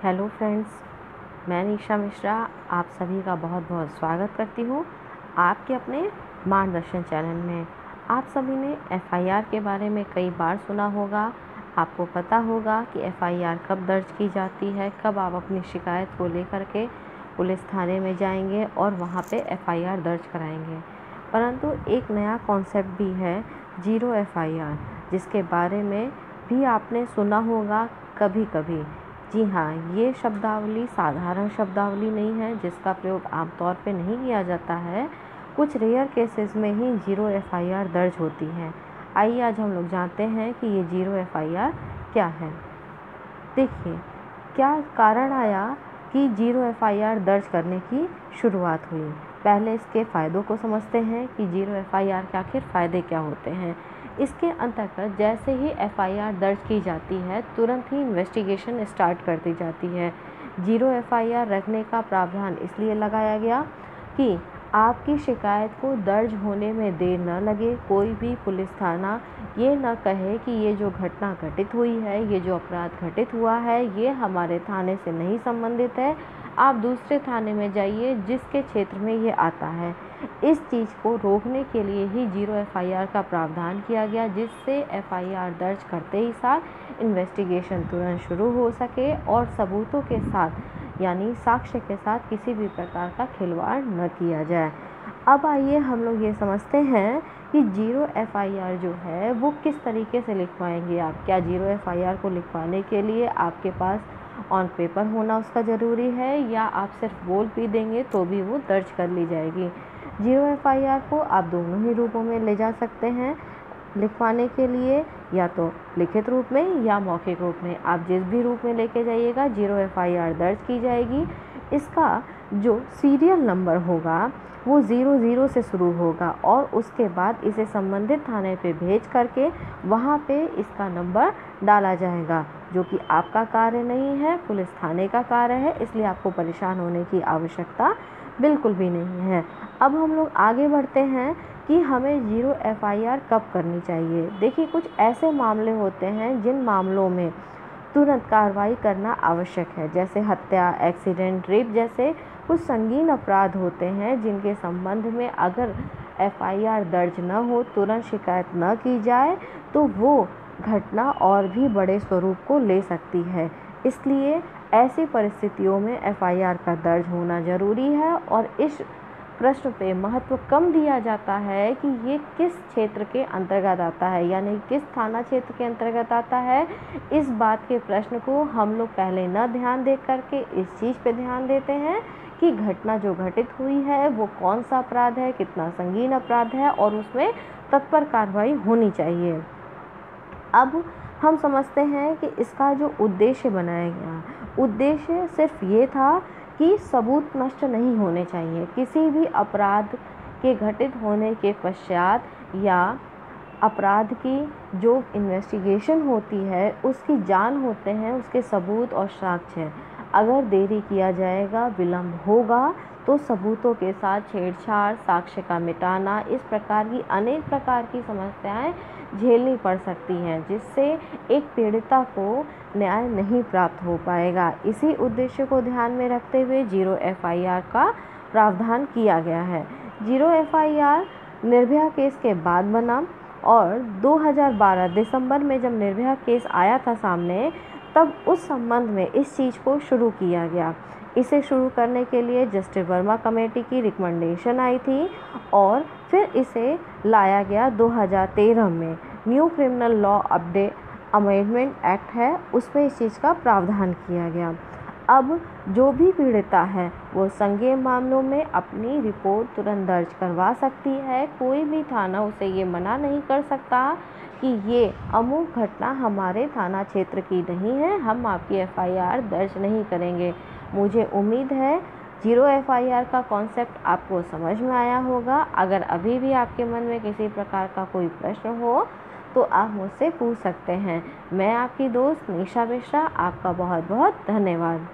Hello friends, मैं निशा मिश्रा आप सभी का बहुत बहुत स्वागत करती हूँ आपके अपने मार्गदर्शन चैनल में। आप सभी ने एफआईआर के बारे में कई बार सुना होगा। आपको पता होगा कि एफआईआर कब दर्ज की जाती है, कब आप अपनी शिकायत को लेकर के पुलिस थाने में जाएंगे और वहाँ पे एफआईआर दर्ज कराएंगे। परंतु एक नया कॉन्सेप्ट भी है, जीरो एफआईआर, जिसके बारे में भी आपने सुना होगा कभी कभी। जी हाँ, ये शब्दावली साधारण शब्दावली नहीं है जिसका प्रयोग आमतौर पे नहीं किया जाता है। कुछ रेयर केसेस में ही जीरो एफआईआर दर्ज होती है। आइए आज हम लोग जानते हैं कि ये जीरो एफआईआर क्या है। देखिए, क्या कारण आया कि जीरो एफआईआर दर्ज करने की शुरुआत हुई। पहले इसके फ़ायदों को समझते हैं कि जीरो एफआईआर के आखिर फ़ायदे क्या होते हैं। इसके अंतर्गत जैसे ही एफआईआर दर्ज की जाती है तुरंत ही इन्वेस्टिगेशन स्टार्ट कर दी जाती है। जीरो एफआईआर रखने का प्रावधान इसलिए लगाया गया कि आपकी शिकायत को दर्ज होने में देर न लगे। कोई भी पुलिस थाना ये न कहे कि ये जो घटना घटित हुई है, ये जो अपराध घटित हुआ है, ये हमारे थाने से नहीं संबंधित है, आप दूसरे थाने में जाइए जिसके क्षेत्र में ये आता है। इस चीज़ को रोकने के लिए ही जीरो एफआईआर का प्रावधान किया गया, जिससे एफआईआर दर्ज करते ही साथ इन्वेस्टिगेशन तुरंत शुरू हो सके और सबूतों के साथ यानी साक्ष्य के साथ किसी भी प्रकार का खिलवाड़ न किया जाए। अब आइए हम लोग ये समझते हैं कि जीरो एफआईआर जो है वो किस तरीके से लिखवाएंगे आप। क्या जीरो एफआईआर को लिखवाने के लिए आपके पास ऑन पेपर होना उसका ज़रूरी है, या आप सिर्फ बोल भी देंगे तो भी वो दर्ज कर ली जाएगी। जीरो एफआईआर को आप दोनों ही रूपों में ले जा सकते हैं लिखवाने के लिए, या तो लिखित रूप में या मौखिक रूप में। आप जिस भी रूप में लेके जाइएगा जीरो एफआईआर दर्ज की जाएगी। इसका जो सीरियल नंबर होगा वो 00 से शुरू होगा और उसके बाद इसे संबंधित थाने पे भेज करके वहाँ पे इसका नंबर डाला जाएगा, जो कि आपका कार्य नहीं है, पुलिस थाने का कार्य है। इसलिए आपको परेशान होने की आवश्यकता बिल्कुल भी नहीं है। अब हम लोग आगे बढ़ते हैं कि हमें जीरो एफआईआर कब करनी चाहिए। देखिए, कुछ ऐसे मामले होते हैं जिन मामलों में तुरंत कार्रवाई करना आवश्यक है, जैसे हत्या, एक्सीडेंट, रेप जैसे कुछ संगीन अपराध होते हैं जिनके संबंध में अगर एफआईआर दर्ज न हो, तुरंत शिकायत न की जाए तो वो घटना और भी बड़े स्वरूप को ले सकती है। इसलिए ऐसी परिस्थितियों में एफआईआर का दर्ज होना ज़रूरी है और इस प्रश्न पे महत्व कम दिया जाता है कि ये किस क्षेत्र के अंतर्गत आता है, यानी किस थाना क्षेत्र के अंतर्गत आता है। इस बात के प्रश्न को हम लोग पहले न ध्यान दे करके इस चीज़ पे ध्यान देते हैं कि घटना जो घटित हुई है वो कौन सा अपराध है, कितना संगीन अपराध है और उसमें तत्पर कार्रवाई होनी चाहिए। अब हम समझते हैं कि इसका जो उद्देश्य बनाया गया, उद्देश्य सिर्फ ये था कि सबूत नष्ट नहीं होने चाहिए। किसी भी अपराध के घटित होने के पश्चात या अपराध की जो इन्वेस्टिगेशन होती है उसकी जान होते हैं उसके सबूत और साक्ष्य। अगर देरी किया जाएगा, विलम्ब होगा तो सबूतों के साथ छेड़छाड़, साक्ष्य का मिटाना, इस प्रकार की अनेक प्रकार की समस्याएं झेलनी पड़ सकती हैं, जिससे एक पीड़िता को न्याय नहीं प्राप्त हो पाएगा। इसी उद्देश्य को ध्यान में रखते हुए जीरो एफआईआर का प्रावधान किया गया है। जीरो एफआईआर निर्भया केस के बाद बना और 2012 दिसंबर में जब निर्भया केस आया था सामने, तब उस संबंध में इस चीज़ को शुरू किया गया। इसे शुरू करने के लिए जस्टिस वर्मा कमेटी की रिकमेंडेशन आई थी और फिर इसे लाया गया 2013 में। New criminal law update amendment act है, उसमें इस चीज़ का प्रावधान किया गया। अब जो भी पीड़िता है वो संज्ञेय मामलों में अपनी रिपोर्ट तुरंत दर्ज करवा सकती है। कोई भी थाना उसे ये मना नहीं कर सकता कि ये अमुक घटना हमारे थाना क्षेत्र की नहीं है, हम आपकी एफआईआर दर्ज नहीं करेंगे। मुझे उम्मीद है जीरो एफआईआर का कॉन्सेप्ट आपको समझ में आया होगा। अगर अभी भी आपके मन में किसी प्रकार का कोई प्रश्न हो तो आप मुझसे पूछ सकते हैं। मैं आपकी दोस्त निशा मिश्रा, आपका बहुत बहुत धन्यवाद।